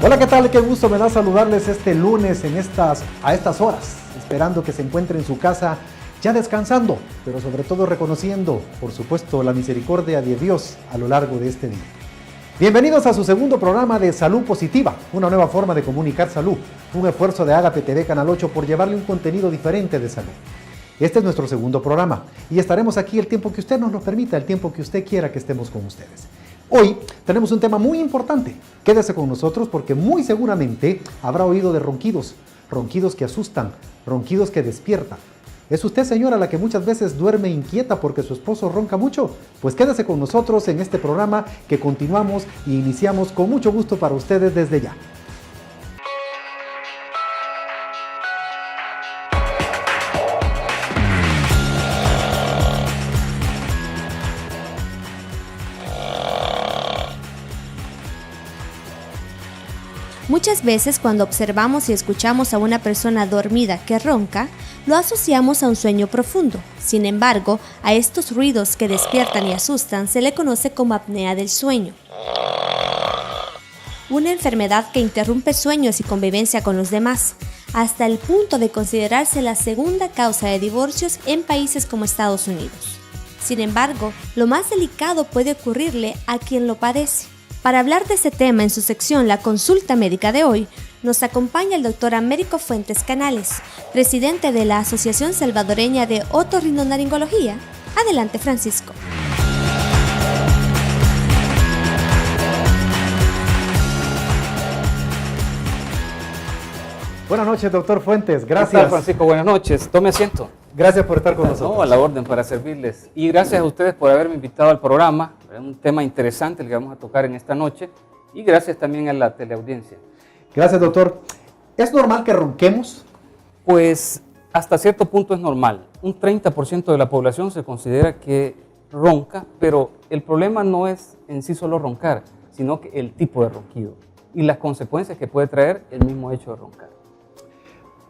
Hola, ¿qué tal? Qué gusto me da saludarles este lunes a estas horas, esperando que se encuentre en su casa ya descansando, pero sobre todo reconociendo, por supuesto, la misericordia de Dios a lo largo de este día. Bienvenidos a su segundo programa de Salud Positiva, una nueva forma de comunicar salud, un esfuerzo de Agape TV Canal 8 por llevarle un contenido diferente de salud. Este es nuestro segundo programa y estaremos aquí el tiempo que usted nos lo permita, el tiempo que usted quiera que estemos con ustedes. Hoy tenemos un tema muy importante. Quédese con nosotros porque muy seguramente habrá oído de ronquidos, ronquidos que asustan, ronquidos que despiertan. ¿Es usted, señora, la que muchas veces duerme inquieta porque su esposo ronca mucho? Pues quédese con nosotros en este programa que continuamos y iniciamos con mucho gusto para ustedes desde ya. Muchas veces cuando observamos y escuchamos a una persona dormida que ronca, lo asociamos a un sueño profundo. Sin embargo, a estos ruidos que despiertan y asustan se le conoce como apnea del sueño. Una enfermedad que interrumpe sueños y convivencia con los demás, hasta el punto de considerarse la segunda causa de divorcios en países como Estados Unidos. Sin embargo, lo más delicado puede ocurrirle a quien lo padece. Para hablar de este tema en su sección La Consulta Médica de hoy, nos acompaña el Dr. Américo Fuentes Canales, presidente de la Asociación Salvadoreña de Otorrinolaringología. Adelante, Francisco. Buenas noches, doctor Fuentes. Gracias. ¿Qué tal, Francisco? Buenas noches. Tome asiento. Gracias por estar con nosotros. No, a la orden para servirles. Y gracias a ustedes por haberme invitado al programa. Es un tema interesante el que vamos a tocar en esta noche. Y gracias también a la teleaudiencia. Gracias, doctor. ¿Es normal que ronquemos? Pues hasta cierto punto es normal. Un 30% de la población se considera que ronca, pero el problema no es en sí solo roncar, sino que el tipo de ronquido y las consecuencias que puede traer el mismo hecho de roncar.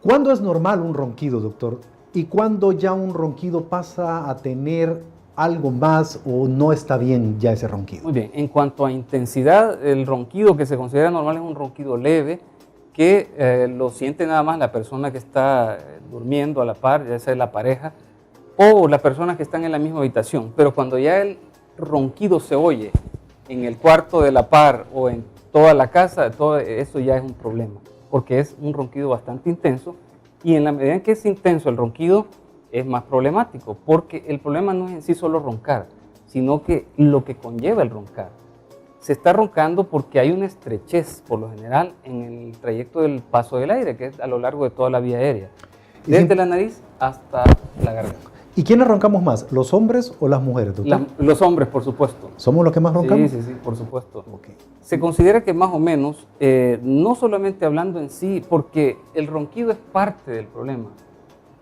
¿Cuándo es normal un ronquido, doctor? ¿Y cuándo ya un ronquido pasa a tener algo más o no está bien ya ese ronquido? Muy bien, en cuanto a intensidad, el ronquido que se considera normal es un ronquido leve que lo siente nada más la persona que está durmiendo a la par, ya sea la pareja o las personas que están en la misma habitación. Pero cuando ya el ronquido se oye en el cuarto de la par o en toda la casa, todo eso ya es un problema, porque es un ronquido bastante intenso y en la medida en que es intenso el ronquido es más problemático, porque el problema no es en sí solo roncar, sino que lo que conlleva el roncar. Se está roncando porque hay una estrechez, por lo general, en el trayecto del paso del aire, que es a lo largo de toda la vía aérea, desde la nariz hasta la garganta. ¿Y quiénes roncamos más, los hombres o las mujeres, doctor? Los hombres, por supuesto. ¿Somos los que más roncamos? Sí, por supuesto. Okay. Se considera que más o menos, no solamente hablando en sí, porque el ronquido es parte del problema.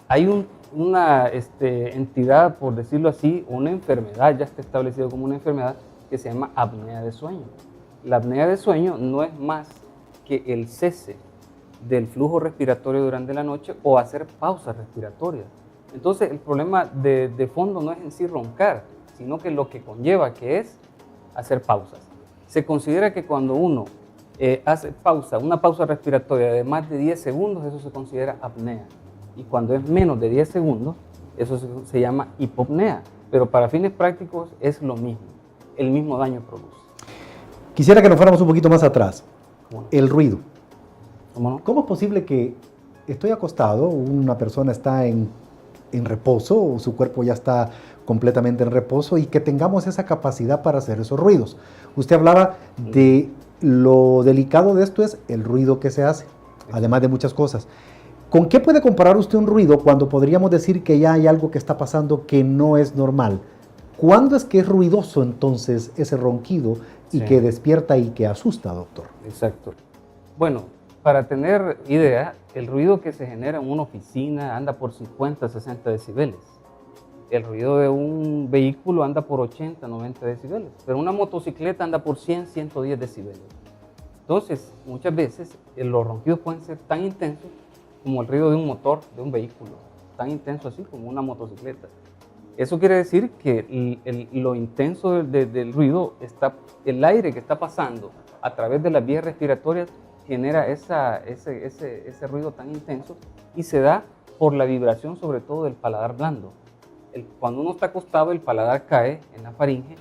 Hay una entidad, por decirlo así, una enfermedad, ya está establecido como una enfermedad, que se llama apnea de sueño. La apnea de sueño no es más que el cese del flujo respiratorio durante la noche o hacer pausas respiratorias. Entonces el problema de fondo no es en sí roncar, sino que lo que conlleva que es hacer pausas. Se considera que cuando uno hace una pausa respiratoria de más de 10 segundos, eso se considera apnea. Y cuando es menos de 10 segundos, eso se llama hipopnea. Pero para fines prácticos es lo mismo, el mismo daño produce. Quisiera que nos fuéramos un poquito más atrás. El ruido. ¿Cómo no? ¿Cómo es posible que estoy acostado, una persona está en reposo, o su cuerpo ya está completamente en reposo y que tengamos esa capacidad para hacer esos ruidos? Usted hablaba de lo delicado de esto es el ruido que se hace, además de muchas cosas. ¿Con qué puede comparar usted un ruido cuando podríamos decir que ya hay algo que está pasando que no es normal? ¿Cuándo es que es ruidoso entonces ese ronquido y que despierta y que asusta, doctor? Exacto. Bueno, para tener idea, el ruido que se genera en una oficina anda por 50, 60 decibeles. El ruido de un vehículo anda por 80, 90 decibeles. Pero una motocicleta anda por 100, 110 decibeles. Entonces, muchas veces los ronquidos pueden ser tan intensos como el ruido de un motor, de un vehículo. Tan intenso así como una motocicleta. Eso quiere decir que lo intenso del ruido, el aire que está pasando a través de las vías respiratorias genera ese ruido tan intenso y se da por la vibración sobre todo del paladar blando. Cuando uno está acostado, el paladar cae en la faringe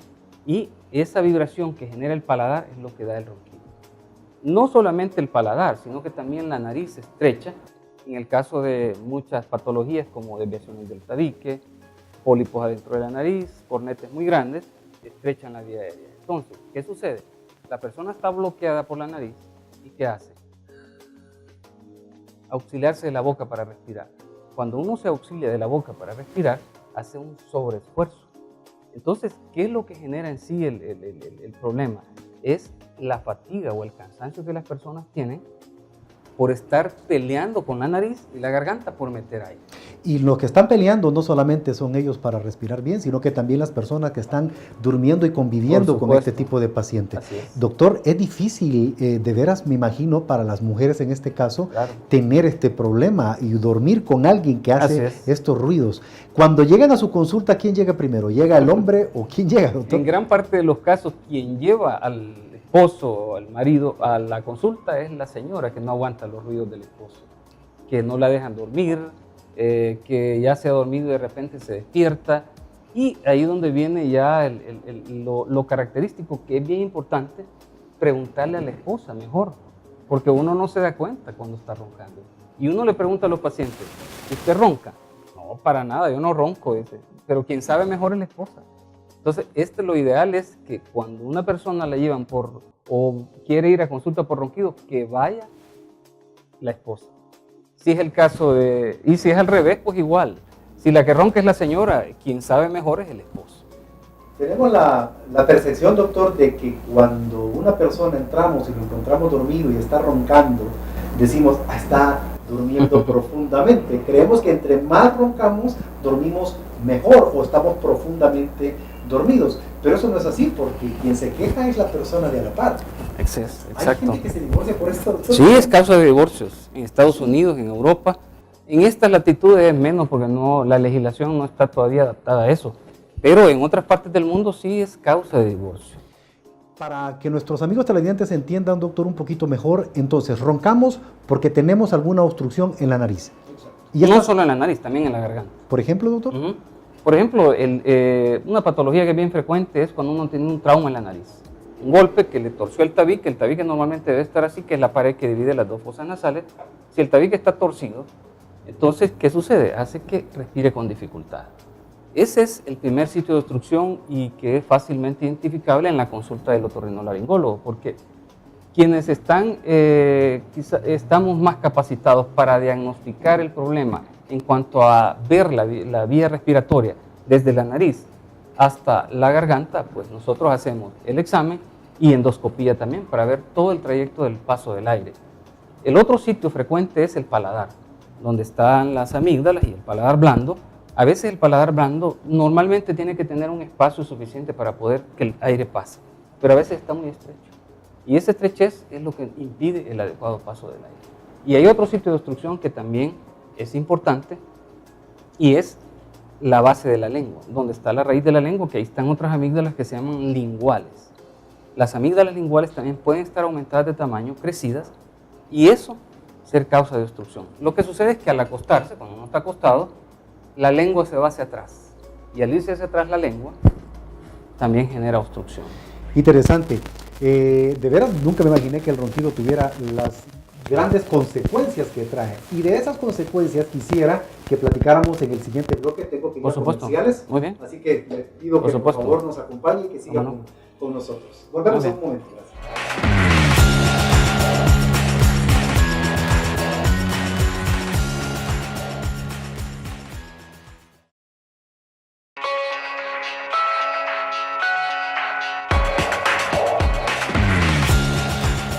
y esa vibración que genera el paladar es lo que da el ronquido. No solamente el paladar, sino que también la nariz se estrecha, en el caso de muchas patologías como desviaciones del tabique, pólipos adentro de la nariz, cornetes muy grandes, estrechan la vía aérea. Entonces, ¿qué sucede? La persona está bloqueada por la nariz y ¿qué hace? Auxiliarse de la boca para respirar. Cuando uno se auxilia de la boca para respirar, hace un sobreesfuerzo. Entonces, ¿qué es lo que genera en sí el problema? Es la fatiga o el cansancio que las personas tienen por estar peleando con la nariz y la garganta por meter aire. Y los que están peleando no solamente son ellos para respirar bien, sino que también las personas que están durmiendo y conviviendo con este tipo de pacientes. Así es. Doctor, es difícil, de veras me imagino, para las mujeres en este caso, Claro. tener este problema y dormir con alguien que hace Así es. estos ruidos. Cuando llegan a su consulta, ¿quién llega primero? ¿Llega el hombre o quién llega, doctor? En gran parte de los casos, quien lleva al esposo o al marido a la consulta es la señora que no aguanta los ruidos del esposo, que no la dejan dormir, que ya se ha dormido y de repente se despierta. Y ahí es donde viene ya lo característico, que es bien importante preguntarle a la esposa mejor, porque uno no se da cuenta cuando está roncando. Y uno le pregunta a los pacientes, ¿usted ronca? No, para nada, yo no ronco, dice, pero quien sabe mejor es la esposa. Entonces, lo ideal es que cuando una persona la llevan o quiere ir a consulta por ronquido, que vaya la esposa. Si es el caso y si es al revés, pues igual. Si la que ronca es la señora, quien sabe mejor es el esposo. Tenemos la percepción, doctor, de que cuando una persona entramos y lo encontramos dormido y está roncando, decimos, está durmiendo profundamente. Creemos que entre más roncamos, dormimos mejor o estamos profundamente dormidos. Pero eso no es así, porque quien se queja es la persona de a la par. Exacto. ¿Hay gente que se divorcia por esto, doctor? Sí, es causa de divorcios en Estados Unidos, en Europa. En estas latitudes es menos porque la legislación no está todavía adaptada a eso. Pero en otras partes del mundo sí es causa de divorcio. Para que nuestros amigos televidentes entiendan, doctor, un poquito mejor, entonces roncamos porque tenemos alguna obstrucción en la nariz. Y no solo en la nariz, también en la garganta. Por ejemplo, doctor. Por ejemplo, una patología que es bien frecuente es cuando uno tiene un trauma en la nariz. Un golpe que le torció el tabique normalmente debe estar así, que es la pared que divide las dos fosas nasales. Si el tabique está torcido, entonces, ¿qué sucede? Hace que respire con dificultad. Ese es el primer sitio de obstrucción y que es fácilmente identificable en la consulta del otorrinolaringólogo, porque quienes estamos más capacitados para diagnosticar el problema en cuanto a ver la vía respiratoria desde la nariz hasta la garganta, pues nosotros hacemos el examen y endoscopía también para ver todo el trayecto del paso del aire. El otro sitio frecuente es el paladar, donde están las amígdalas y el paladar blando. A veces el paladar blando normalmente tiene que tener un espacio suficiente para poder que el aire pase, pero a veces está muy estrecho. Y esa estrechez es lo que impide el adecuado paso del aire. Y hay otro sitio de obstrucción que también es importante y es la base de la lengua, donde está la raíz de la lengua, que ahí están otras amígdalas que se llaman linguales. Las amígdalas linguales también pueden estar aumentadas de tamaño, crecidas, y eso ser causa de obstrucción. Lo que sucede es que al acostarse, cuando uno está acostado, la lengua se va hacia atrás. Y al irse hacia atrás la lengua, también genera obstrucción. Interesante. De veras, nunca me imaginé que el ronquido tuviera las grandes consecuencias que trae. Y de esas consecuencias quisiera que platicáramos en el siguiente bloque. Tengo que ir a comerciales. Muy bien. Así que le pido que por favor nos acompañe y que siga con nosotros. Volvemos en un momento. Gracias.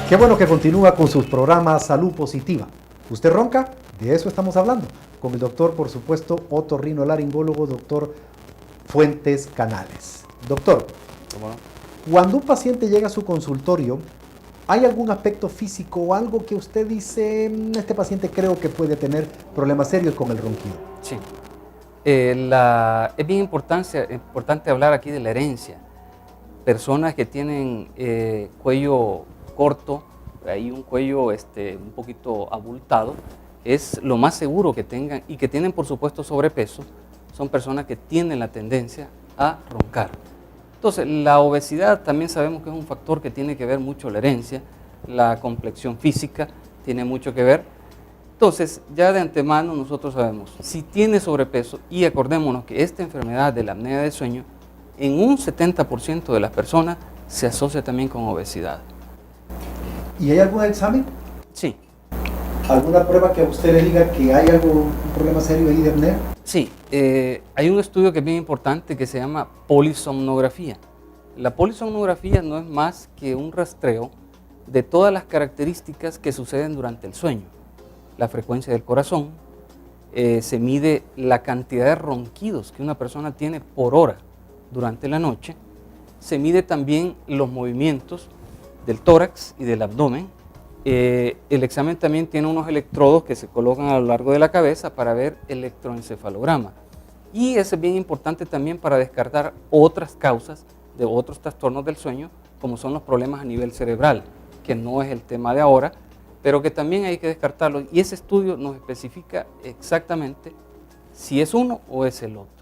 Qué bueno que continúa con sus programas Salud Positiva. ¿Usted ronca? De eso estamos hablando. Con el doctor, por supuesto, otorrinolaringólogo, doctor Fuentes Canales. Doctor, cuando un paciente llega a su consultorio, ¿hay algún aspecto físico o algo que usted dice, este paciente creo que puede tener problemas serios con el ronquido? Sí. Es bien importante hablar aquí de la herencia. Personas que tienen cuello corto hay un cuello un poquito abultado, es lo más seguro que tengan y que tienen por supuesto sobrepeso, son personas que tienen la tendencia a roncar. Entonces, la obesidad también sabemos que es un factor que tiene que ver mucho la herencia, la complexión física tiene mucho que ver. Entonces, ya de antemano nosotros sabemos, si tiene sobrepeso, y acordémonos que esta enfermedad de la apnea del sueño, en un 70% de las personas se asocia también con obesidad. ¿Y hay algún examen? Sí. ¿Alguna prueba que a usted le diga que hay un problema serio ahí de apnea? Sí, hay un estudio que es bien importante que se llama polisomnografía. La polisomnografía no es más que un rastreo de todas las características que suceden durante el sueño. La frecuencia del corazón, se mide la cantidad de ronquidos que una persona tiene por hora durante la noche, se mide también los movimientos del tórax y del abdomen. El examen también tiene unos electrodos que se colocan a lo largo de la cabeza para ver electroencefalograma. Y eso es bien importante también para descartar otras causas de otros trastornos del sueño, como son los problemas a nivel cerebral, que no es el tema de ahora, pero que también hay que descartarlo. Y ese estudio nos especifica exactamente si es uno o es el otro.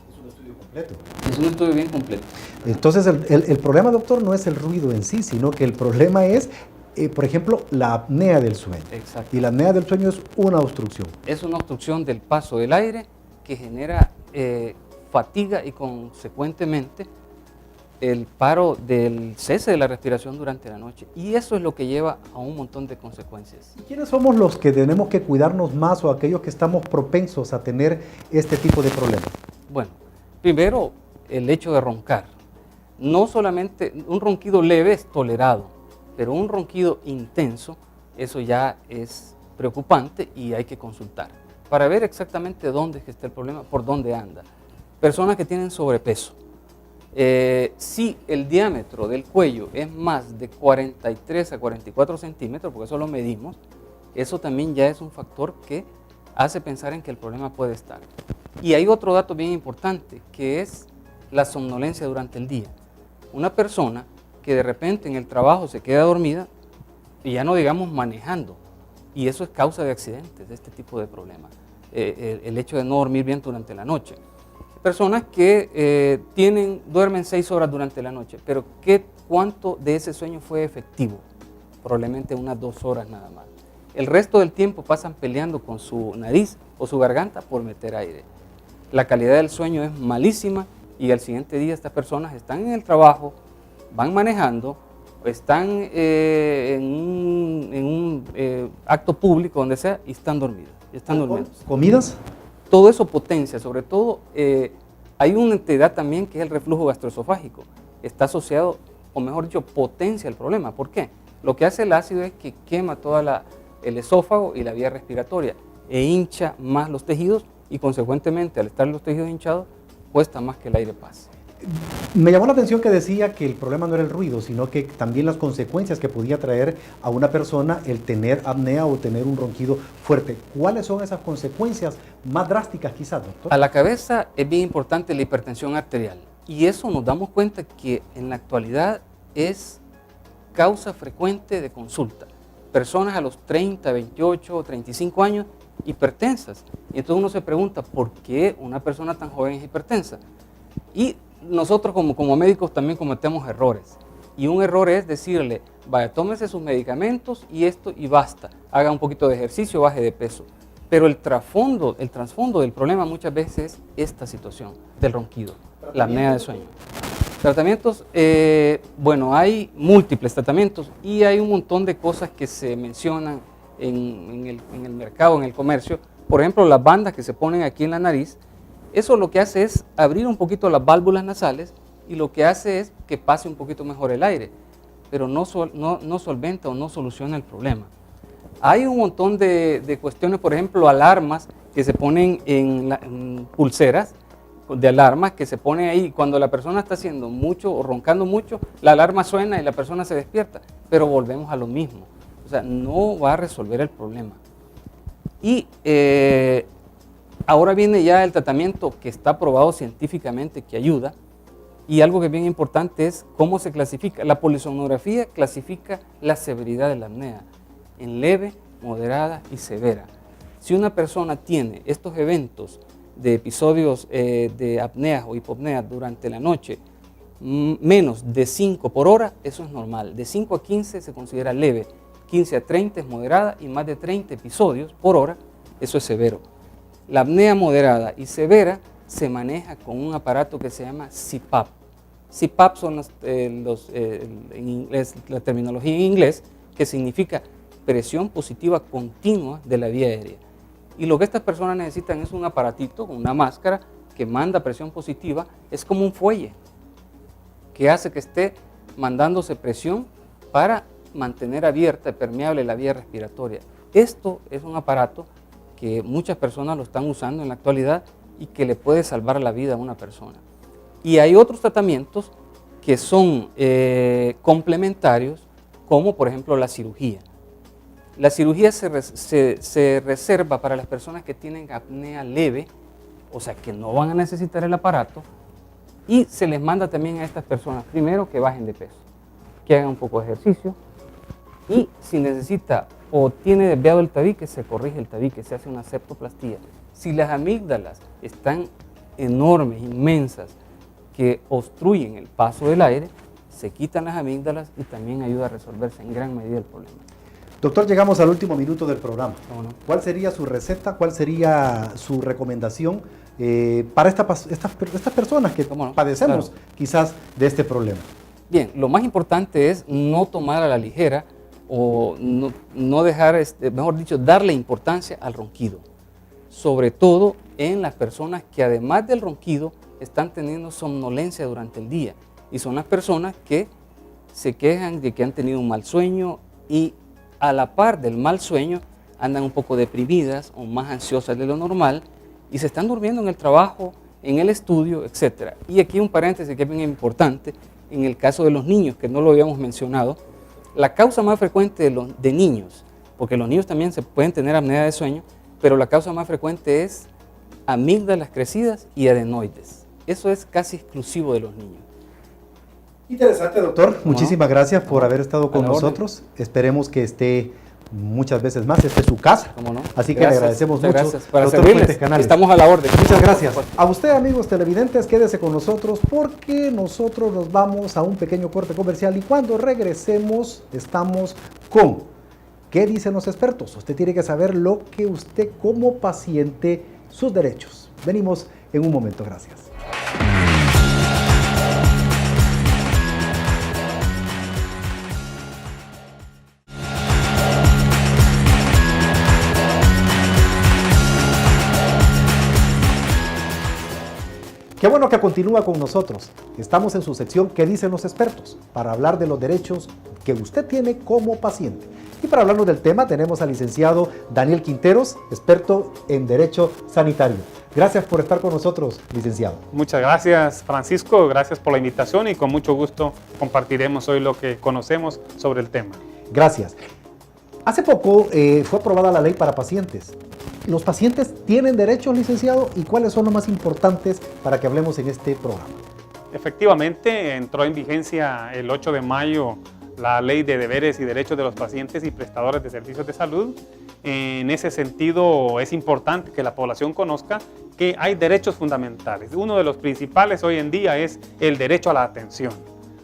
Es un estudio completo. Es un estudio bien completo. Entonces, el problema, doctor, no es el ruido en sí, sino que el problema es, por ejemplo, la apnea del sueño. Exacto. Y la apnea del sueño es una obstrucción. Es una obstrucción del paso del aire que genera fatiga y consecuentemente el paro del cese de la respiración durante la noche. Y eso es lo que lleva a un montón de consecuencias. ¿Y quiénes somos los que tenemos que cuidarnos más o aquellos que estamos propensos a tener este tipo de problemas? Bueno, primero el hecho de roncar. No solamente un ronquido leve es tolerado, pero un ronquido intenso, eso ya es preocupante y hay que consultar para ver exactamente dónde es que está el problema, por dónde anda. Personas que tienen sobrepeso. Si el diámetro del cuello es más de 43 a 44 centímetros, porque eso lo medimos, eso también ya es un factor que hace pensar en que el problema puede estar. Y hay otro dato bien importante, que es la somnolencia durante el día. Una persona que de repente en el trabajo se queda dormida, y ya no digamos manejando, y eso es causa de accidentes, de este tipo de problemas, el hecho de no dormir bien durante la noche. Personas que duermen 6 horas durante la noche, pero ¿cuánto de ese sueño fue efectivo? Probablemente unas 2 horas nada más. El resto del tiempo pasan peleando con su nariz o su garganta por meter aire. La calidad del sueño es malísima y al siguiente día estas personas están en el trabajo, van manejando, están en un acto público, donde sea, y están dormidos. Están durmiendo. ¿Comidas? Todo eso potencia, sobre todo hay una entidad también que es el reflujo gastroesofágico. Está asociado, o mejor dicho, potencia el problema. ¿Por qué? Lo que hace el ácido es que quema todo el esófago y la vía respiratoria e hincha más los tejidos y consecuentemente al estar los tejidos hinchados cuesta más que el aire pase. Me llamó la atención que decía que el problema no era el ruido, sino que también las consecuencias que podía traer a una persona el tener apnea o tener un ronquido fuerte. ¿Cuáles son esas consecuencias más drásticas quizás, doctor? A la cabeza es bien importante la hipertensión arterial y eso nos damos cuenta que en la actualidad es causa frecuente de consulta. Personas a los 30, 28, 35 años hipertensas. Y entonces uno se pregunta, ¿por qué una persona tan joven es hipertensa? Y nosotros como médicos también cometemos errores. Y un error es decirle, vaya, tómese sus medicamentos y esto y basta. Haga un poquito de ejercicio, baje de peso. Pero el trasfondo del problema muchas veces es esta situación del ronquido, la apnea del sueño. Tratamientos, bueno, hay múltiples tratamientos y hay un montón de cosas que se mencionan en el mercado, en el comercio. Por ejemplo, las bandas que se ponen aquí en la nariz, eso lo que hace es abrir un poquito las válvulas nasales y lo que hace es que pase un poquito mejor el aire, pero no solventa o no soluciona el problema. Hay un montón de cuestiones, por ejemplo, alarmas que se ponen en pulseras de alarmas que se ponen ahí. Cuando la persona está haciendo mucho o roncando mucho, la alarma suena y la persona se despierta, pero volvemos a lo mismo. O sea, no va a resolver el problema. Y ahora viene ya el tratamiento que está probado científicamente que ayuda, Y algo que es bien importante es cómo se clasifica. La polisomnografía clasifica la severidad de la apnea en leve, moderada y severa. Si una persona tiene estos eventos de episodios de apnea o hipopnea durante la noche, menos de 5 por hora, eso es normal. De 5 a 15 se considera leve, 15 a 30 es moderada y más de 30 episodios por hora, eso es severo. La apnea moderada y severa se maneja con un aparato que se llama CPAP. CPAP son en inglés, la terminología en inglés, que significa presión positiva continua de la vía aérea. Y lo que estas personas necesitan es un aparatito con una máscara que manda presión positiva, es como un fuelle que hace que esté mandándose presión para mantener abierta y permeable la vía respiratoria. Esto es un aparato que muchas personas lo están usando en la actualidad y que le puede salvar la vida a una persona. Y hay otros tratamientos que son complementarios, como por ejemplo la cirugía. La cirugía se reserva para las personas que tienen apnea leve, o sea que no van a necesitar el aparato, y se les manda también a estas personas, primero que bajen de peso, que hagan un poco de ejercicio, y si necesita o tiene desviado el tabique, se corrige el tabique, se hace una septoplastía. Si las amígdalas están enormes, inmensas, que obstruyen el paso del aire, se quitan las amígdalas y también ayuda a resolverse en gran medida el problema. Doctor, llegamos al último minuto del programa. ¿Cómo no? ¿Cuál sería su receta, cuál sería su recomendación para estas personas que ¿Cómo no? padecemos Claro. quizás de este problema? Bien, lo más importante es no tomar a la ligera o no dejar, mejor dicho, darle importancia al ronquido. Sobre todo en las personas que además del ronquido están teniendo somnolencia durante el día. Y son las personas que se quejan de que han tenido un mal sueño y a la par del mal sueño andan un poco deprimidas o más ansiosas de lo normal y se están durmiendo en el trabajo, en el estudio, etc. Y aquí un paréntesis que es bien importante, en el caso de los niños, que no lo habíamos mencionado, la causa más frecuente de niños, porque los niños también se pueden tener apnea de sueño, pero la causa más frecuente es amígdalas crecidas y adenoides. Eso es casi exclusivo de los niños. Interesante, doctor. Muchísimas gracias por haber estado con A la orden. nosotros. Esperemos que esté muchas veces más. Esta es su casa. ¿Cómo no? Así que Gracias, le agradecemos muchas mucho. gracias. Para doctor servirles, Fuentes Canales. estamos a la orden. Muchas gracias. A usted, amigos televidentes, quédese con nosotros porque nosotros nos vamos a un pequeño corte comercial y cuando regresemos estamos con ¿qué dicen los expertos? Usted tiene que saber lo que usted como paciente, sus derechos. Venimos en un momento. Gracias. Qué bueno que continúa con nosotros. Estamos en su sección ¿qué dicen los expertos? Para hablar de los derechos que usted tiene como paciente. Y para hablarnos del tema tenemos al licenciado Daniel Quinteros, experto en Derecho Sanitario. Gracias por estar con nosotros, licenciado. Muchas gracias, Francisco. Gracias por la invitación y con mucho gusto compartiremos hoy lo que conocemos sobre el tema. Gracias. Hace poco fue aprobada la ley para pacientes. ¿Los pacientes tienen derechos, licenciado? ¿Y cuáles son los más importantes para que hablemos en este programa? Efectivamente, entró en vigencia el 8 de mayo la Ley de Deberes y Derechos de los Pacientes y Prestadores de Servicios de Salud. En ese sentido, es importante que la población conozca que hay derechos fundamentales. Uno de los principales hoy en día es el derecho a la atención,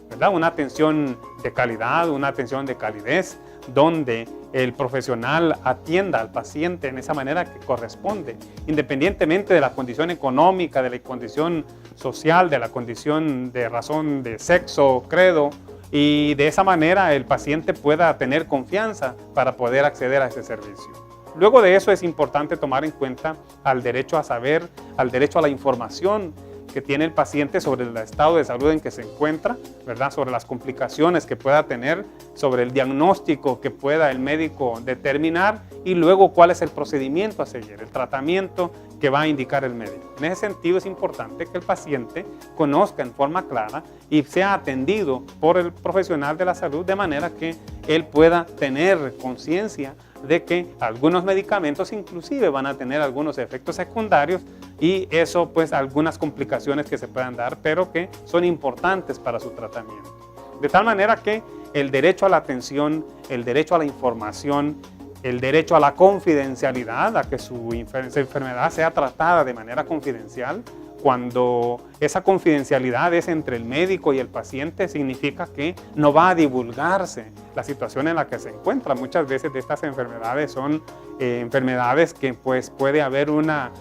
¿verdad? Una atención de calidad, una atención de calidez, donde el profesional atienda al paciente en esa manera que corresponde, independientemente de la condición económica, de la condición social, de la condición de razón de sexo, credo, y de esa manera el paciente pueda tener confianza para poder acceder a ese servicio. Luego de eso es importante tomar en cuenta al derecho a saber, al derecho a la información que tiene el paciente sobre el estado de salud en que se encuentra, ¿verdad? Sobre las complicaciones que pueda tener, sobre el diagnóstico que pueda el médico determinar y luego cuál es el procedimiento a seguir, el tratamiento que va a indicar el médico. En ese sentido es importante que el paciente conozca en forma clara y sea atendido por el profesional de la salud de manera que él pueda tener conciencia de que algunos medicamentos inclusive van a tener algunos efectos secundarios y eso pues algunas complicaciones que se puedan dar, pero que son importantes para su tratamiento. De tal manera que el derecho a la atención, el derecho a la información, el derecho a la confidencialidad, a que su enfermedad sea tratada de manera confidencial. Cuando esa confidencialidad es entre el médico y el paciente, significa que no va a divulgarse la situación en la que se encuentra. Muchas veces de estas enfermedades son enfermedades que pues puede haber una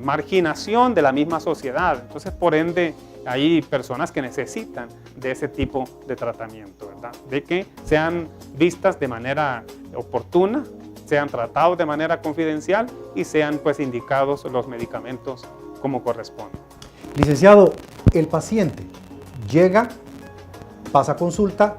marginación de la misma sociedad. Entonces, por ende, hay personas que necesitan de ese tipo de tratamiento, ¿verdad? De que sean vistas de manera oportuna, sean tratados de manera confidencial y sean pues indicados los medicamentos como corresponde. Licenciado, el paciente llega, pasa consulta,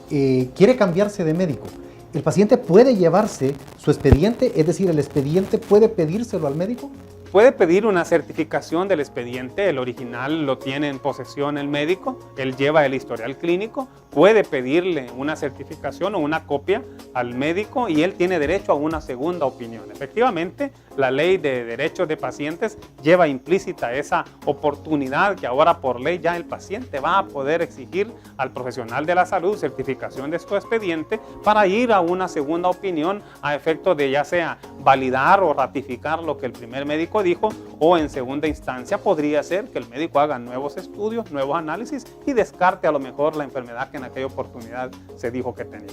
quiere cambiarse de médico. ¿El paciente puede llevarse su expediente? Es decir, ¿el expediente puede pedírselo al médico? Puede pedir una certificación del expediente, el original lo tiene en posesión el médico, él lleva el historial clínico, puede pedirle una certificación o una copia al médico y él tiene derecho a una segunda opinión. Efectivamente, la ley de derechos de pacientes lleva implícita esa oportunidad que ahora por ley ya el paciente va a poder exigir al profesional de la salud certificación de su expediente para ir a una segunda opinión a efecto de ya sea validar o ratificar lo que el primer médico dijo, o en segunda instancia podría ser que el médico haga nuevos estudios, nuevos análisis y descarte a lo mejor la enfermedad que en aquella oportunidad se dijo que tenía.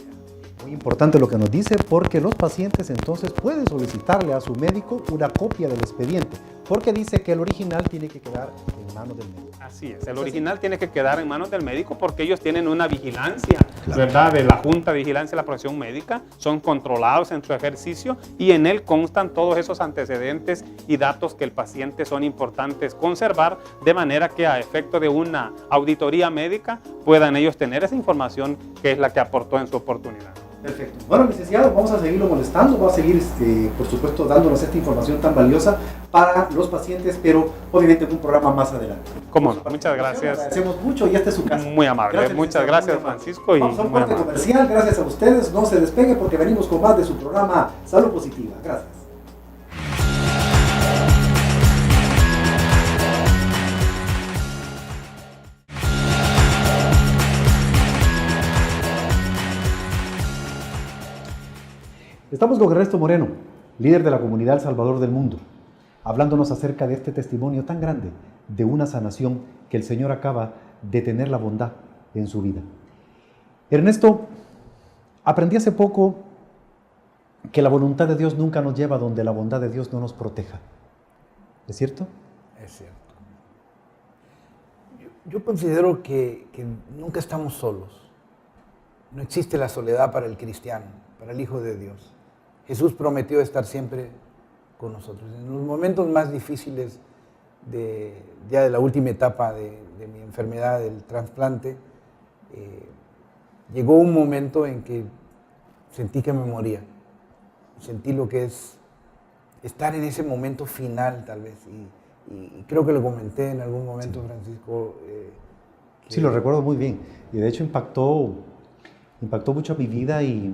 Muy importante lo que nos dice, porque los pacientes entonces pueden solicitarle a su médico una copia del expediente, porque dice que el original tiene que quedar en manos del médico. Así es, el original tiene que quedar en manos del médico porque ellos tienen una vigilancia, ¿verdad?, de la Junta de Vigilancia de la Profesión Médica, son controlados en su ejercicio y en él constan todos esos antecedentes y datos que el paciente son importantes conservar, de manera que a efecto de una auditoría médica puedan ellos tener esa información que es la que aportó en su oportunidad. Perfecto. Bueno, licenciado, vamos a seguirlo molestando, va a seguir, por supuesto, dándonos esta información tan valiosa para los pacientes, pero obviamente en un programa más adelante. ¿Cómo? Muchas gracias. Agradecemos mucho y esta es su casa. Muy amable. Gracias, muchas gracias, Francisco. Y vamos a un muy corte amable. comercial. Gracias a ustedes. No se despegue porque venimos con más de su programa Salud Positiva. Gracias. Estamos con Ernesto Moreno, líder de la comunidad El Salvador del Mundo, hablándonos acerca de este testimonio tan grande de una sanación que el Señor acaba de tener la bondad en su vida. Ernesto, aprendí hace poco que la voluntad de Dios nunca nos lleva donde la bondad de Dios no nos proteja. ¿Es cierto? Es cierto. Yo considero que nunca estamos solos. No existe la soledad para el cristiano, para el Hijo de Dios. Jesús prometió estar siempre con nosotros. En los momentos más difíciles ya de la última etapa de mi enfermedad, del trasplante, llegó un momento en que sentí que me moría. Sentí lo que es estar en ese momento final, tal vez. Y creo que lo comenté en algún momento, sí. Francisco. Sí, lo recuerdo muy bien. Y de hecho impactó mucho mi vida y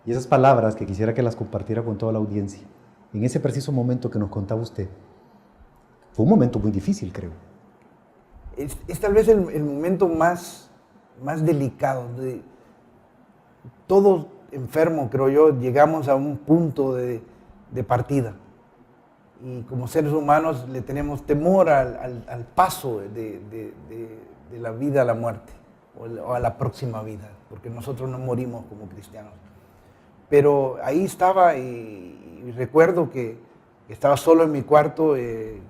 esas palabras que quisiera que las compartiera con toda la audiencia. En ese preciso momento que nos contaba usted, fue un momento muy difícil, creo. Es tal vez el momento más delicado. Todo enfermo, creo yo, llegamos a un punto de partida. Y como seres humanos le tenemos temor al paso de la vida a la muerte o a la próxima vida, porque nosotros no morimos como cristianos. Pero ahí estaba y recuerdo que estaba solo en mi cuarto en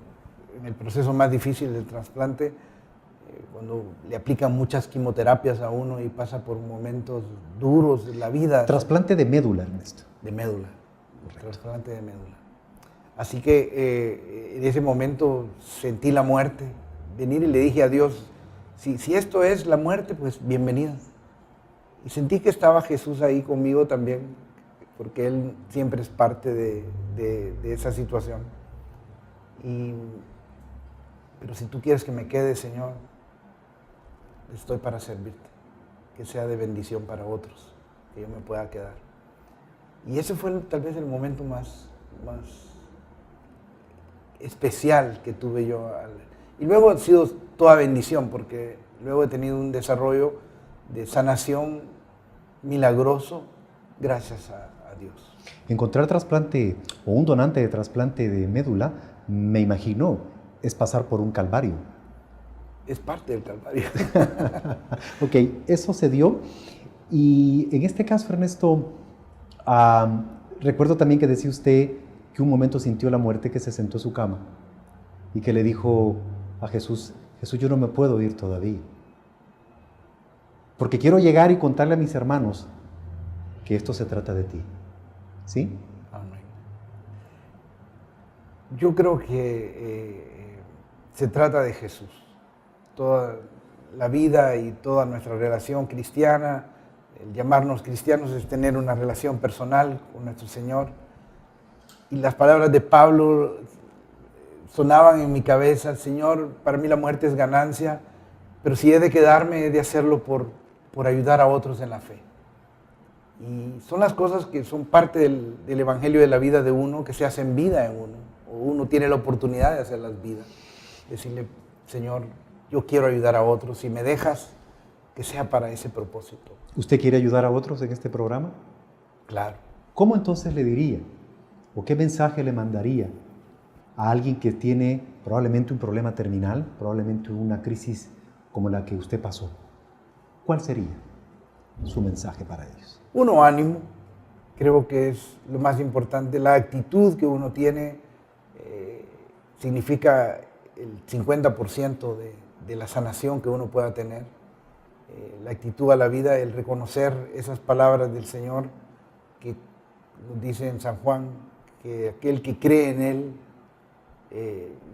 el proceso más difícil del trasplante, cuando le aplican muchas quimioterapias a uno y pasa por momentos duros de la vida. Trasplante de médula, Ernesto. De médula, trasplante de médula. Así que en ese momento sentí la muerte, venir y le dije a Dios, si esto es la muerte, pues bienvenida. Y sentí que estaba Jesús ahí conmigo también, porque Él siempre es parte de esa situación. Pero si tú quieres que me quede, Señor, estoy para servirte, que sea de bendición para otros, que yo me pueda quedar. Y ese fue tal vez el momento más especial que tuve yo. Y luego ha sido toda bendición, porque luego he tenido un desarrollo de sanación milagroso gracias a Dios. Encontrar trasplante o un donante de trasplante de médula, me imagino, es pasar por un calvario. Es parte del calvario. Ok, eso se dio. Y en este caso, Ernesto, recuerdo también que decía usted que un momento sintió la muerte, que se sentó en su cama y que le dijo a Jesús, Jesús, yo no me puedo ir todavía, porque quiero llegar y contarle a mis hermanos que esto se trata de ti. ¿Sí? Amén. Yo creo que se trata de Jesús. Toda la vida y toda nuestra relación cristiana, el llamarnos cristianos es tener una relación personal con nuestro Señor. Y las palabras de Pablo sonaban en mi cabeza: Señor, para mí la muerte es ganancia, pero si he de quedarme, he de hacerlo por ayudar a otros en la fe. Y son las cosas que son parte del evangelio de la vida de uno, que se hacen vida en uno. O uno tiene la oportunidad de hacerlas vida. Decirle, Señor, yo quiero ayudar a otros. Si me dejas, que sea para ese propósito. ¿Usted quiere ayudar a otros en este programa? Claro. ¿Cómo entonces le diría? ¿O qué mensaje le mandaría a alguien que tiene probablemente un problema terminal, probablemente una crisis como la que usted pasó? ¿Cuál sería su mensaje para ellos? Uno, ánimo. Creo que es lo más importante. La actitud que uno tiene significa el 50% de la sanación que uno pueda tener. La actitud a la vida, el reconocer esas palabras del Señor que nos dice en San Juan, que aquel que cree en Él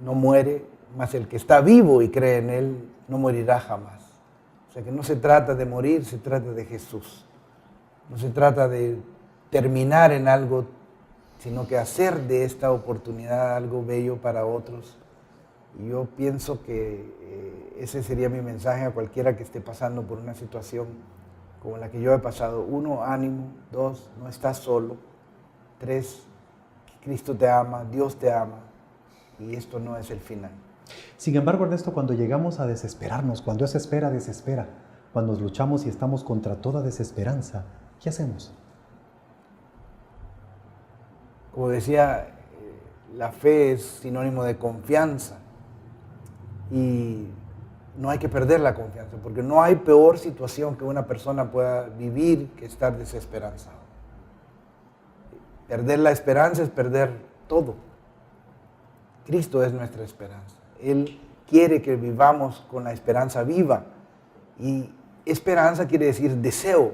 no muere, mas el que está vivo y cree en Él no morirá jamás. O sea que no se trata de morir, se trata de Jesús. No se trata de terminar en algo, sino que hacer de esta oportunidad algo bello para otros. Y yo pienso que ese sería mi mensaje a cualquiera que esté pasando por una situación como la que yo he pasado. 1, ánimo. 2, no estás solo. 3, Cristo te ama, Dios te ama, y esto no es el final. Sin embargo, Ernesto, cuando llegamos a desesperarnos, cuando esa espera desespera, cuando luchamos y estamos contra toda desesperanza, ¿qué hacemos? Como decía, la fe es sinónimo de confianza y no hay que perder la confianza, porque no hay peor situación que una persona pueda vivir que estar desesperanzado. Perder la esperanza es perder todo. Cristo es nuestra esperanza. Él quiere que vivamos con la esperanza viva. Y esperanza quiere decir deseo.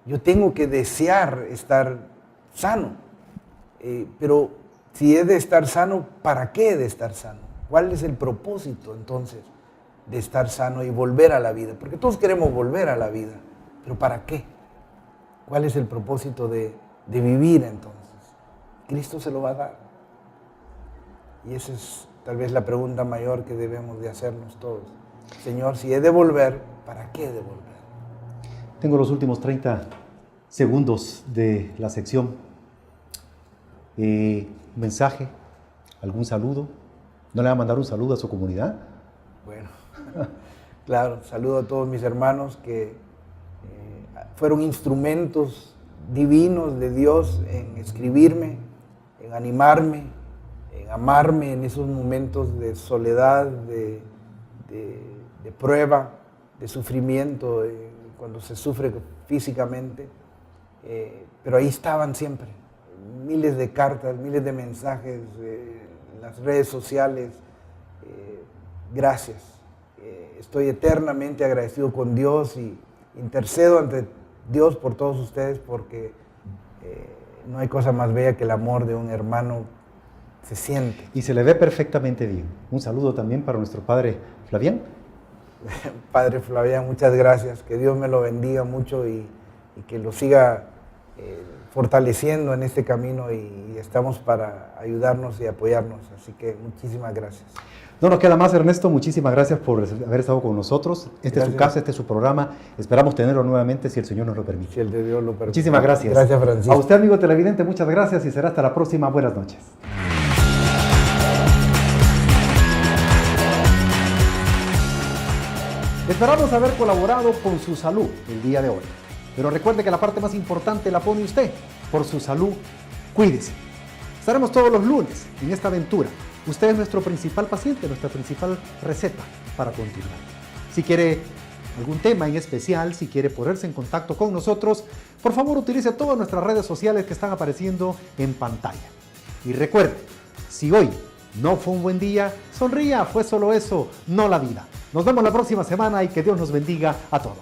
Yo tengo que desear estar sano. Pero si he de estar sano, ¿para qué he de estar sano? ¿Cuál es el propósito entonces de estar sano y volver a la vida? Porque todos queremos volver a la vida. ¿Pero para qué? ¿Cuál es el propósito de vivir entonces? Cristo se lo va a dar. Y esa es tal vez la pregunta mayor que debemos de hacernos todos. Señor, si he de volver, ¿para qué he de volver? Tengo los últimos 30 segundos de la sección. Mensaje, algún saludo. ¿No le va a mandar un saludo a su comunidad? Bueno, claro, saludo a todos mis hermanos que fueron instrumentos divinos de Dios en escribirme, en animarme, en amarme en esos momentos de soledad, de prueba, de sufrimiento, cuando se sufre físicamente. Pero ahí estaban siempre, miles de cartas, miles de mensajes, en las redes sociales. Gracias. Estoy eternamente agradecido con Dios y intercedo ante Dios por todos ustedes, porque no hay cosa más bella que el amor de un hermano. Se siente. Y se le ve perfectamente bien. Un saludo también para nuestro padre Flavián. Padre Flavián, muchas gracias. Que Dios me lo bendiga mucho y que lo siga fortaleciendo en este camino, y estamos para ayudarnos y apoyarnos. Así que muchísimas gracias. No nos queda más, Ernesto. Muchísimas gracias por haber estado con nosotros. Esta es su casa, este es su programa. Esperamos tenerlo nuevamente si el Señor nos lo permite. Si el de Dios lo permite. Muchísimas gracias. Gracias, Francisco. A usted, amigo televidente, muchas gracias y será hasta la próxima. Buenas noches. Esperamos haber colaborado con su salud el día de hoy. Pero recuerde que la parte más importante la pone usted. Por su salud, cuídese. Estaremos todos los lunes en esta aventura. Usted es nuestro principal paciente, nuestra principal receta para continuar. Si quiere algún tema en especial, si quiere ponerse en contacto con nosotros, por favor utilice todas nuestras redes sociales que están apareciendo en pantalla. Y recuerde, si hoy no fue un buen día, sonría, fue solo eso, no la vida. Nos vemos la próxima semana y que Dios nos bendiga a todos.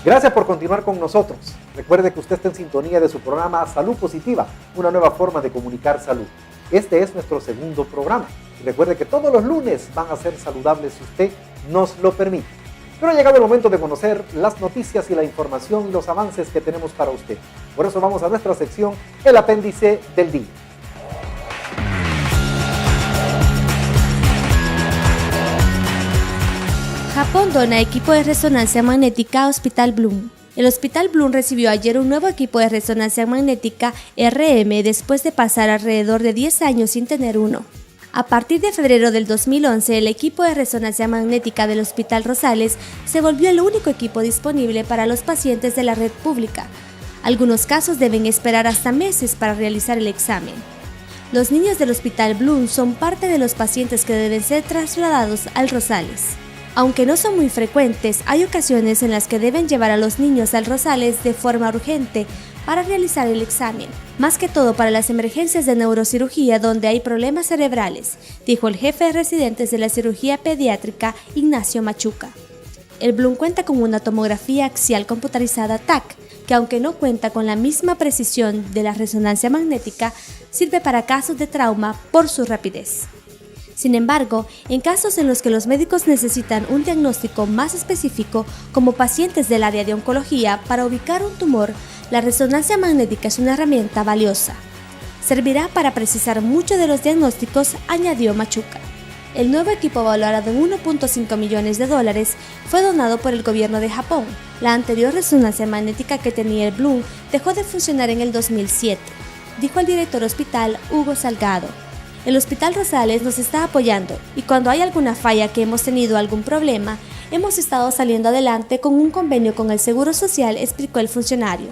Gracias por continuar con nosotros. Recuerde que usted está en sintonía de su programa Salud Positiva, una nueva forma de comunicar salud. Este es nuestro segundo programa. Y recuerde que todos los lunes van a ser saludables si usted nos lo permite. Pero ha llegado el momento de conocer las noticias y la información y los avances que tenemos para usted. Por eso vamos a nuestra sección, el apéndice del día. Japón dona equipo de resonancia magnética a Hospital Bloom. El Hospital Bloom recibió ayer un nuevo equipo de resonancia magnética RM después de pasar alrededor de 10 años sin tener uno. A partir de febrero del 2011, el equipo de resonancia magnética del Hospital Rosales se volvió el único equipo disponible para los pacientes de la red pública. Algunos casos deben esperar hasta meses para realizar el examen. Los niños del Hospital Bloom son parte de los pacientes que deben ser trasladados al Rosales. Aunque no son muy frecuentes, hay ocasiones en las que deben llevar a los niños al Rosales de forma urgente para realizar el examen, más que todo para las emergencias de neurocirugía donde hay problemas cerebrales, dijo el jefe de residentes de la cirugía pediátrica, Ignacio Machuca. El Bloom cuenta con una tomografía axial computarizada TAC, que aunque no cuenta con la misma precisión de la resonancia magnética, sirve para casos de trauma por su rapidez. Sin embargo, en casos en los que los médicos necesitan un diagnóstico más específico, como pacientes del área de oncología, para ubicar un tumor, la resonancia magnética es una herramienta valiosa. Servirá para precisar muchos de los diagnósticos, añadió Machuca. El nuevo equipo, valorado en $1.5 millones, fue donado por el gobierno de Japón. La anterior resonancia magnética que tenía el Bloom dejó de funcionar en el 2007, dijo el director hospital Hugo Salgado. El Hospital Rosales nos está apoyando y cuando hay alguna falla que hemos tenido algún problema, hemos estado saliendo adelante con un convenio con el Seguro Social, explicó el funcionario.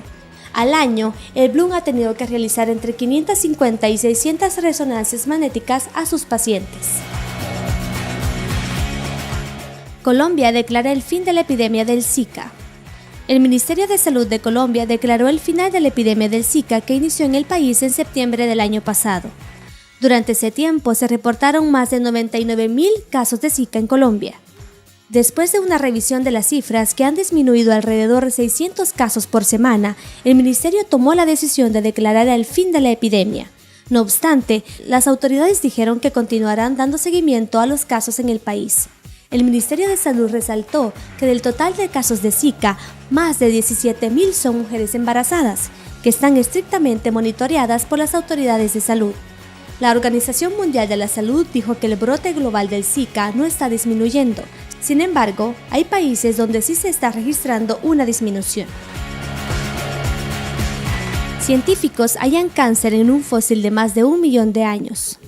Al año, el Bloom ha tenido que realizar entre 550 y 600 resonancias magnéticas a sus pacientes. Colombia declara el fin de la epidemia del Zika. El Ministerio de Salud de Colombia declaró el final de la epidemia del Zika que inició en el país en septiembre del año pasado. Durante ese tiempo se reportaron más de 99.000 casos de Zika en Colombia. Después de una revisión de las cifras que han disminuido alrededor de 600 casos por semana, el ministerio tomó la decisión de declarar el fin de la epidemia. No obstante, las autoridades dijeron que continuarán dando seguimiento a los casos en el país. El Ministerio de Salud resaltó que del total de casos de Zika, más de 17.000 son mujeres embarazadas, que están estrictamente monitoreadas por las autoridades de salud. La Organización Mundial de la Salud dijo que el brote global del Zika no está disminuyendo. Sin embargo, hay países donde sí se está registrando una disminución. Científicos hallan cáncer en un fósil de más de 1 millón de años.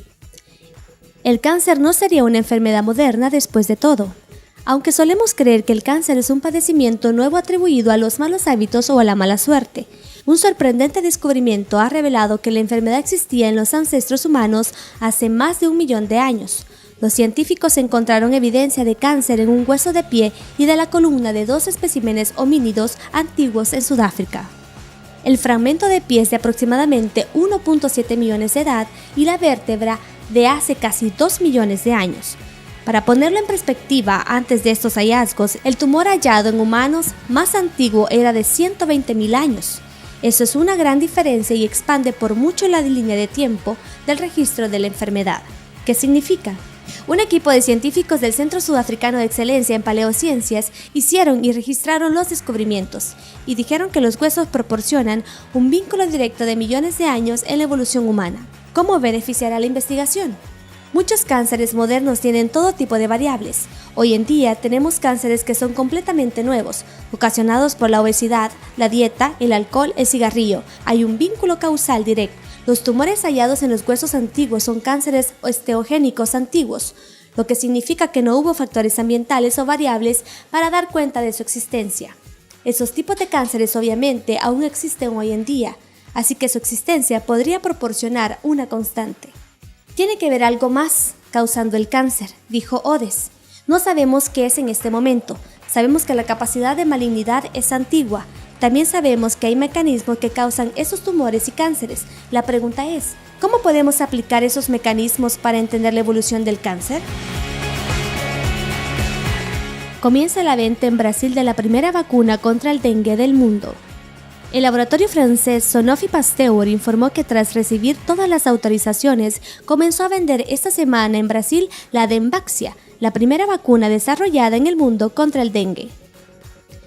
El cáncer no sería una enfermedad moderna después de todo. Aunque solemos creer que el cáncer es un padecimiento nuevo atribuido a los malos hábitos o a la mala suerte, un sorprendente descubrimiento ha revelado que la enfermedad existía en los ancestros humanos hace más de 1 millón de años. Los científicos encontraron evidencia de cáncer en un hueso de pie y de la columna de 2 especímenes homínidos antiguos en Sudáfrica. El fragmento de pie es de aproximadamente 1.7 millones de edad y la vértebra de hace casi 2 millones de años. Para ponerlo en perspectiva, antes de estos hallazgos, el tumor hallado en humanos más antiguo era de 120.000 años. Eso es una gran diferencia y expande por mucho la línea de tiempo del registro de la enfermedad. ¿Qué significa? Un equipo de científicos del Centro Sudafricano de Excelencia en Paleociencias hicieron y registraron los descubrimientos y dijeron que los huesos proporcionan un vínculo directo de millones de años en la evolución humana. ¿Cómo beneficiará la investigación? Muchos cánceres modernos tienen todo tipo de variables. Hoy en día tenemos cánceres que son completamente nuevos, ocasionados por la obesidad, la dieta, el alcohol, el cigarrillo. Hay un vínculo causal directo. Los tumores hallados en los huesos antiguos son cánceres osteogénicos antiguos, lo que significa que no hubo factores ambientales o variables para dar cuenta de su existencia. Esos tipos de cánceres obviamente aún existen hoy en día, así que su existencia podría proporcionar una constante. Tiene que haber algo más causando el cáncer, dijo Odes. No sabemos qué es en este momento. Sabemos que la capacidad de malignidad es antigua. También sabemos que hay mecanismos que causan esos tumores y cánceres. La pregunta es, ¿cómo podemos aplicar esos mecanismos para entender la evolución del cáncer? Comienza la venta en Brasil de la primera vacuna contra el dengue del mundo. El laboratorio francés Sanofi Pasteur informó que tras recibir todas las autorizaciones, comenzó a vender esta semana en Brasil la Demaxia, la primera vacuna desarrollada en el mundo contra el dengue.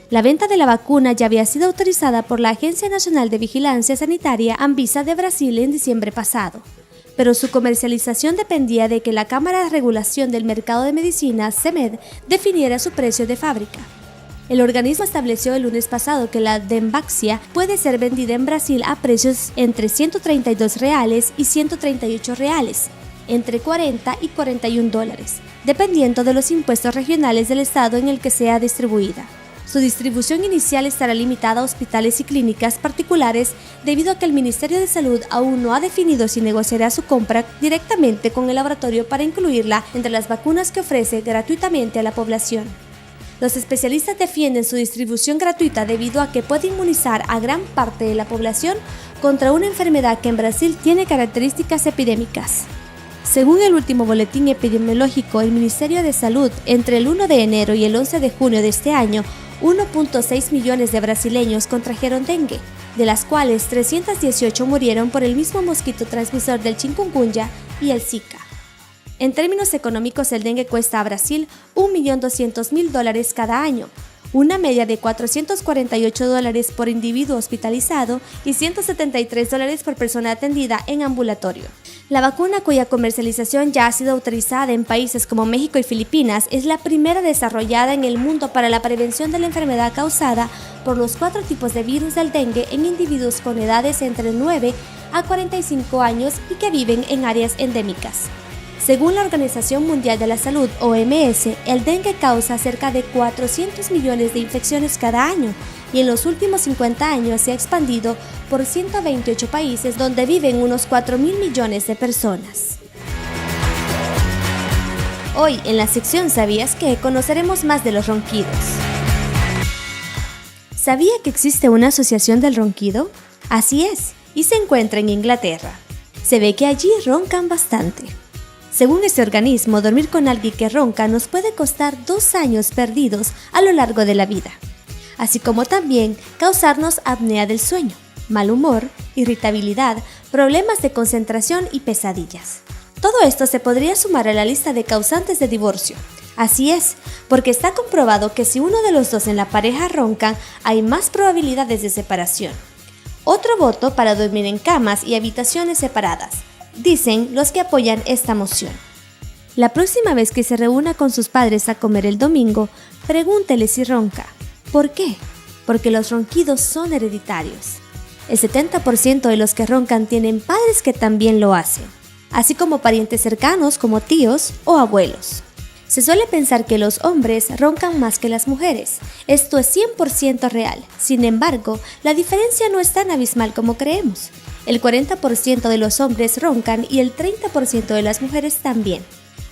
La venta de la vacuna ya había sido autorizada por la Agencia Nacional de Vigilancia Sanitaria Anvisa de Brasil en diciembre pasado, pero su comercialización dependía de que la Cámara de Regulación del Mercado de Medicinas, CEMED, definiera su precio de fábrica. El organismo estableció el lunes pasado que la Demaxia puede ser vendida en Brasil a precios entre R$132 y R$138, entre $40 y $41, dependiendo de los impuestos regionales del estado en el que sea distribuida. Su distribución inicial estará limitada a hospitales y clínicas particulares debido a que el Ministerio de Salud aún no ha definido si negociará su compra directamente con el laboratorio para incluirla entre las vacunas que ofrece gratuitamente a la población. Los especialistas defienden su distribución gratuita debido a que puede inmunizar a gran parte de la población contra una enfermedad que en Brasil tiene características epidémicas. Según el último boletín epidemiológico del Ministerio de Salud, entre el 1 de enero y el 11 de junio de este año, 1.6 millones de brasileños contrajeron dengue, de las cuales 318 murieron por el mismo mosquito transmisor del chikungunya y el Zika. En términos económicos, el dengue cuesta a Brasil $1.200.000 cada año, una media de $448 por individuo hospitalizado y $173 por persona atendida en ambulatorio. La vacuna, cuya comercialización ya ha sido autorizada en países como México y Filipinas, es la primera desarrollada en el mundo para la prevención de la enfermedad causada por los 4 tipos de virus del dengue en individuos con edades entre 9 a 45 años y que viven en áreas endémicas. Según la Organización Mundial de la Salud, OMS, el dengue causa cerca de 400 millones de infecciones cada año y en los últimos 50 años se ha expandido por 128 países donde viven unos 4.000 millones de personas. Hoy, en la sección ¿Sabías qué?, conoceremos más de los ronquidos. ¿Sabía que existe una asociación del ronquido? Así es, y se encuentra en Inglaterra. Se ve que allí roncan bastante. Según este organismo, dormir con alguien que ronca nos puede costar 2 años perdidos a lo largo de la vida, así como también causarnos apnea del sueño, mal humor, irritabilidad, problemas de concentración y pesadillas. Todo esto se podría sumar a la lista de causantes de divorcio. Así es, porque está comprobado que si uno de los dos en la pareja roncan, hay más probabilidades de separación. Otro voto para dormir en camas y habitaciones separadas, dicen los que apoyan esta moción. La próxima vez que se reúna con sus padres a comer el domingo, pregúntele si ronca. ¿Por qué? Porque los ronquidos son hereditarios. El 70% de los que roncan tienen padres que también lo hacen, así como parientes cercanos como tíos o abuelos. Se suele pensar que los hombres roncan más que las mujeres. Esto es 100% real. Sin embargo, la diferencia no es tan abismal como creemos. El 40% de los hombres roncan y el 30% de las mujeres también.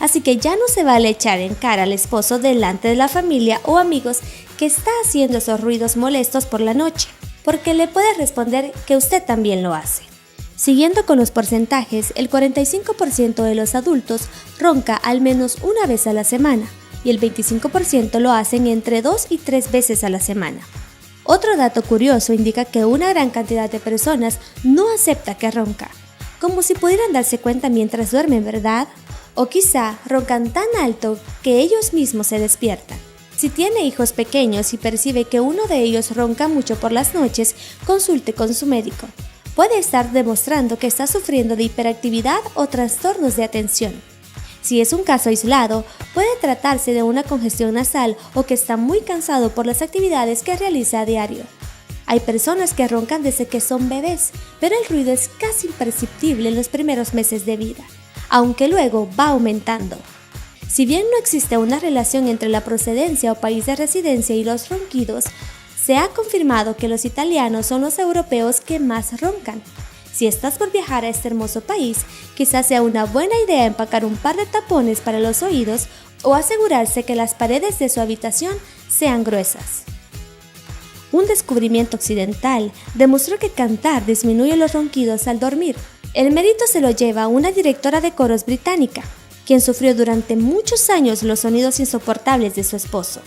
Así que ya no se vale echar en cara al esposo delante de la familia o amigos que está haciendo esos ruidos molestos por la noche, porque le puede responder que usted también lo hace. Siguiendo con los porcentajes, el 45% de los adultos ronca al menos una vez a la semana y el 25% lo hacen entre 2 y 3 veces a la semana. Otro dato curioso indica que una gran cantidad de personas no acepta que ronca, como si pudieran darse cuenta mientras duermen, ¿verdad? O quizá roncan tan alto que ellos mismos se despiertan. Si tiene hijos pequeños y percibe que uno de ellos ronca mucho por las noches, consulte con su médico. Puede estar demostrando que está sufriendo de hiperactividad o trastornos de atención. Si es un caso aislado, puede tratarse de una congestión nasal o que está muy cansado por las actividades que realiza a diario. Hay personas que roncan desde que son bebés, pero el ruido es casi imperceptible en los primeros meses de vida, aunque luego va aumentando. Si bien no existe una relación entre la procedencia o país de residencia y los ronquidos, se ha confirmado que los italianos son los europeos que más roncan. Si estás por viajar a este hermoso país, quizás sea una buena idea empacar un par de tapones para los oídos o asegurarse que las paredes de su habitación sean gruesas. Un descubrimiento occidental demostró que cantar disminuye los ronquidos al dormir. El mérito se lo lleva una directora de coros británica, quien sufrió durante muchos años los sonidos insoportables de su esposo.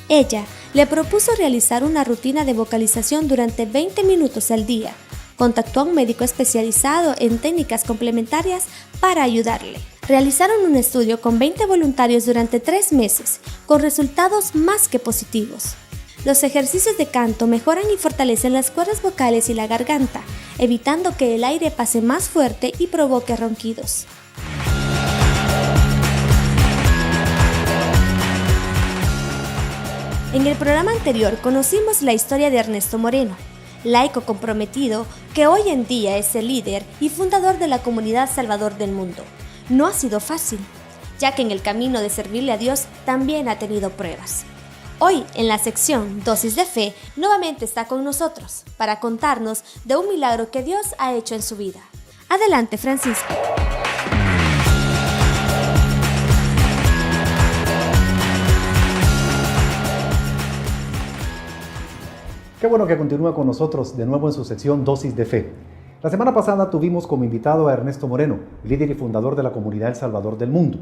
Ella le propuso realizar una rutina de vocalización durante 20 minutos al día. Contactó a un médico especializado en técnicas complementarias para ayudarle. Realizaron un estudio con 20 voluntarios durante 3 meses, con resultados más que positivos. Los ejercicios de canto mejoran y fortalecen las cuerdas vocales y la garganta, evitando que el aire pase más fuerte y provoque ronquidos. En el programa anterior conocimos la historia de Ernesto Moreno, laico comprometido que hoy en día es el líder y fundador de la comunidad Salvador del Mundo. No ha sido fácil, ya que en el camino de servirle a Dios también ha tenido pruebas. Hoy, en la sección Dosis de Fe, nuevamente está con nosotros para contarnos de un milagro que Dios ha hecho en su vida. Adelante, Francisco. Qué bueno que continúa con nosotros de nuevo en su sección Dosis de Fe. La semana pasada tuvimos como invitado a Ernesto Moreno, líder y fundador de la comunidad El Salvador del Mundo.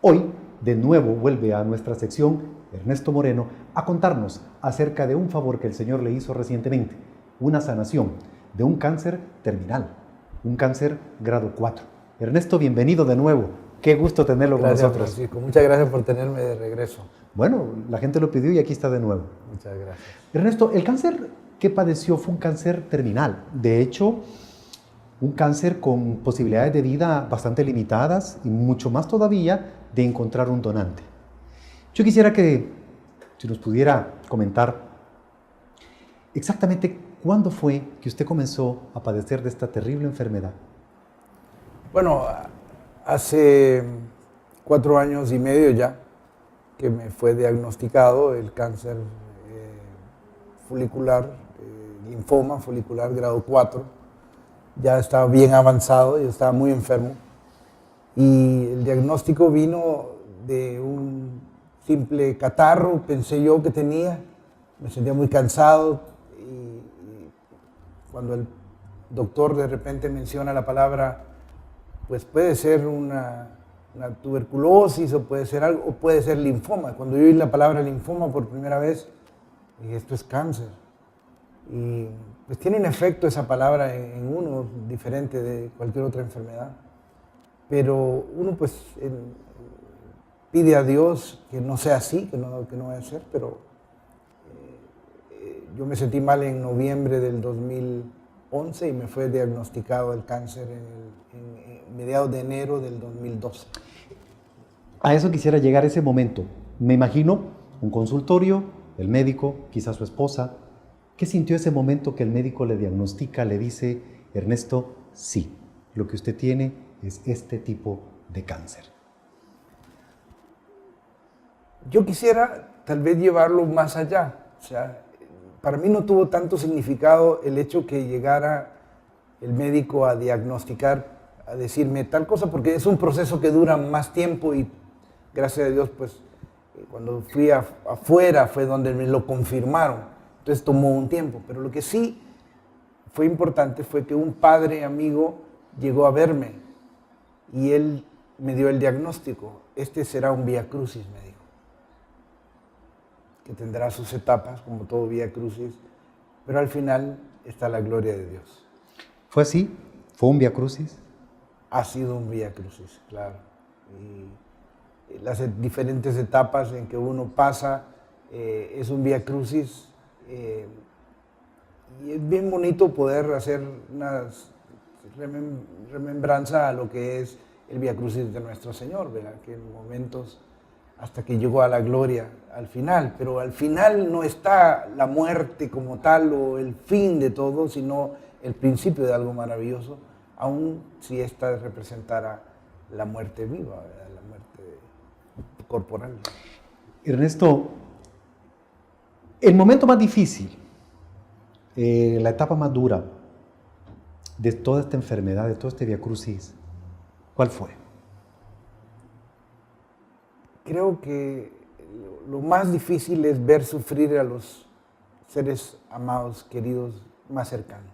Hoy, de nuevo, vuelve a nuestra sección Ernesto Moreno a contarnos acerca de un favor que el Señor le hizo recientemente, una sanación de un cáncer terminal, un cáncer grado 4. Ernesto, bienvenido de nuevo. Qué gusto tenerlo con nosotros. Francisco. Muchas gracias por tenerme de regreso. Bueno, la gente lo pidió y aquí está de nuevo. Muchas gracias. Ernesto, el cáncer que padeció fue un cáncer terminal. De hecho, un cáncer con posibilidades de vida bastante limitadas y mucho más todavía de encontrar un donante. Yo quisiera que, si nos pudiera comentar exactamente cuándo fue que usted comenzó a padecer de esta terrible enfermedad. Bueno, hace 4 años y medio ya que me fue diagnosticado el cáncer folicular, linfoma folicular grado 4. Ya estaba bien avanzado, yo estaba muy enfermo. Y el diagnóstico vino de un simple catarro, pensé yo que tenía. Me sentía muy cansado y cuando el doctor de repente menciona la palabra, pues puede ser una tuberculosis o puede ser algo, o puede ser linfoma. Cuando yo oí la palabra linfoma por primera vez, dije, esto es cáncer. Y pues tiene un efecto esa palabra en uno diferente de cualquier otra enfermedad. Pero uno pues pide a Dios que no sea así, que no vaya a ser, pero yo me sentí mal en noviembre del 2011 y me fue diagnosticado el cáncer en mediados de enero del 2012. A eso quisiera llegar ese momento. Me imagino un consultorio, el médico, quizás su esposa. ¿Qué sintió ese momento que el médico le diagnostica, le dice, Ernesto, sí, lo que usted tiene es este tipo de cáncer? Yo quisiera tal vez llevarlo más allá. O sea, para mí no tuvo tanto significado el hecho que llegara el médico a diagnosticar, a decirme tal cosa, porque es un proceso que dura más tiempo y gracias a Dios, pues, cuando fui afuera fue donde me lo confirmaron. Entonces tomó un tiempo, pero lo que sí fue importante fue que un padre amigo llegó a verme y él me dio el diagnóstico. Este será un vía crucis, me dijo, que tendrá sus etapas, como todo vía crucis, pero al final está la gloria de Dios. ¿Fue así? ¿Fue un vía crucis? Ha sido un vía crucis, claro. Y las diferentes etapas en que uno pasa, es un vía crucis, y es bien bonito poder hacer una remembranza a lo que es el vía crucis de nuestro Señor, ¿verdad? Que en momentos hasta que llegó a la gloria al final, pero al final no está la muerte como tal o el fin de todo, sino el principio de algo maravilloso, aun si esta representara la muerte viva, ¿verdad? La muerte corporal. Ernesto, el momento más difícil, la etapa más dura de toda esta enfermedad, de todo este Vía Crucis, ¿cuál fue? Creo que lo más difícil es ver sufrir a los seres amados, queridos, más cercanos.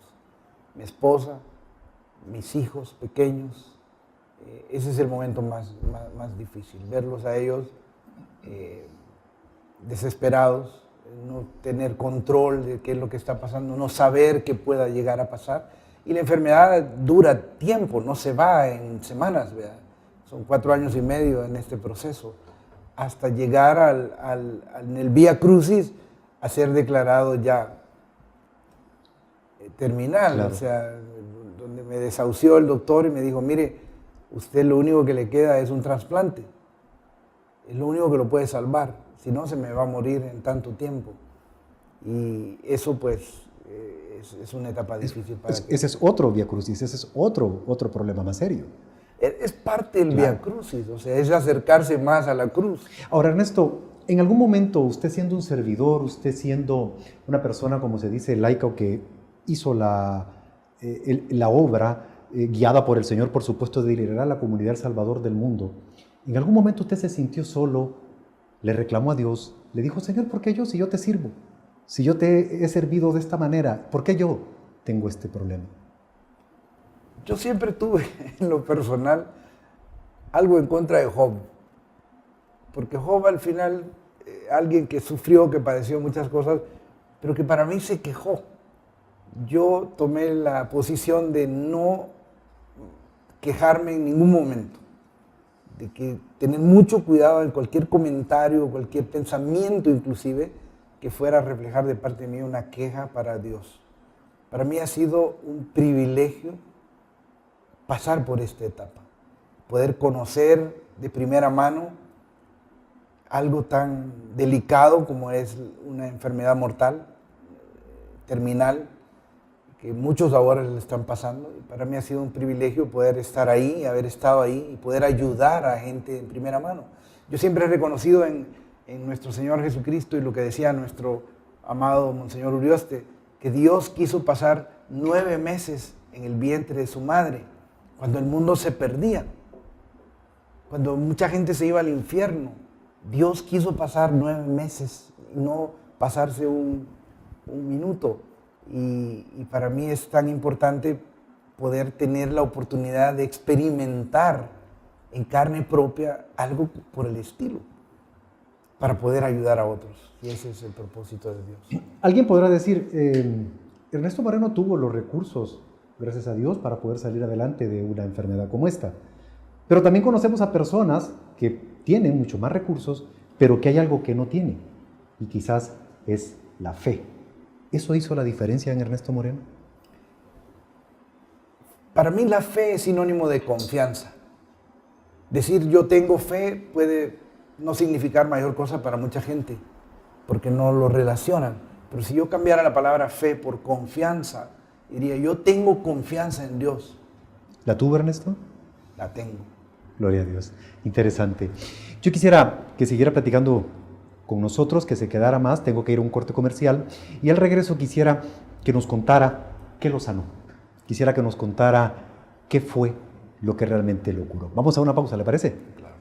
Mi esposa, mis hijos pequeños, ese es el momento más difícil, verlos a ellos desesperados, no tener control de qué es lo que está pasando, no saber qué pueda llegar a pasar. Y la enfermedad dura tiempo, no se va en semanas, ¿verdad? Son 4 años y medio en este proceso, hasta llegar en el Vía Crucis a ser declarado ya terminal. Claro. O sea, donde me desahució el doctor y me dijo, mire, usted lo único que le queda es un trasplante, es lo único que lo puede salvar, si no se me va a morir en tanto tiempo. Y eso pues es una etapa difícil para que... Ese es otro Vía Crucis, ese es otro problema más serio. Es parte del Vía Crucis, o sea, es acercarse más a la cruz. Ahora, Ernesto, en algún momento usted siendo un servidor, usted siendo una persona, como se dice, laica, o que hizo la obra guiada por el Señor, por supuesto, de liderar a la comunidad El Salvador del mundo, ¿en algún momento usted se sintió solo, le reclamó a Dios, le dijo, Señor, ¿por qué yo si yo te sirvo? Si yo te he servido de esta manera, ¿por qué yo tengo este problema? Yo siempre tuve, en lo personal, algo en contra de Job. Porque Job al final, alguien que sufrió, que padeció muchas cosas, pero que para mí se quejó. Yo tomé la posición de no quejarme en ningún momento. De que tener mucho cuidado en cualquier comentario, cualquier pensamiento inclusive, que fuera a reflejar de parte mía una queja para Dios. Para mí ha sido un privilegio pasar por esta etapa, poder conocer de primera mano algo tan delicado como es una enfermedad mortal, terminal, que muchos ahora le están pasando. Y para mí ha sido un privilegio poder estar ahí, haber estado ahí y poder ayudar a gente en primera mano. Yo siempre he reconocido en nuestro Señor Jesucristo y lo que decía nuestro amado Monseñor Urioste, que Dios quiso pasar 9 meses en el vientre de su madre, cuando el mundo se perdía, cuando mucha gente se iba al infierno. Dios quiso pasar 9 meses y no pasarse un minuto. Y para mí es tan importante poder tener la oportunidad de experimentar en carne propia algo por el estilo, para poder ayudar a otros. Y ese es el propósito de Dios. Alguien podrá decir, Ernesto Moreno tuvo los recursos, gracias a Dios, para poder salir adelante de una enfermedad como esta. Pero también conocemos a personas que tienen mucho más recursos, pero que hay algo que no tienen. Y quizás es la fe. ¿Eso hizo la diferencia en Ernesto Moreno? Para mí la fe es sinónimo de confianza. Decir yo tengo fe puede no significar mayor cosa para mucha gente, porque no lo relacionan. Pero si yo cambiara la palabra fe por confianza, diría yo tengo confianza en Dios. ¿La tuvo, Ernesto? La tengo. Gloria a Dios. Interesante. Yo quisiera que siguiera platicando con nosotros, que se quedara más. Tengo que ir a un corte comercial. Y al regreso quisiera que nos contara qué lo sanó. Quisiera que nos contara qué fue lo que realmente lo curó. Vamos a una pausa, ¿le parece? Claro.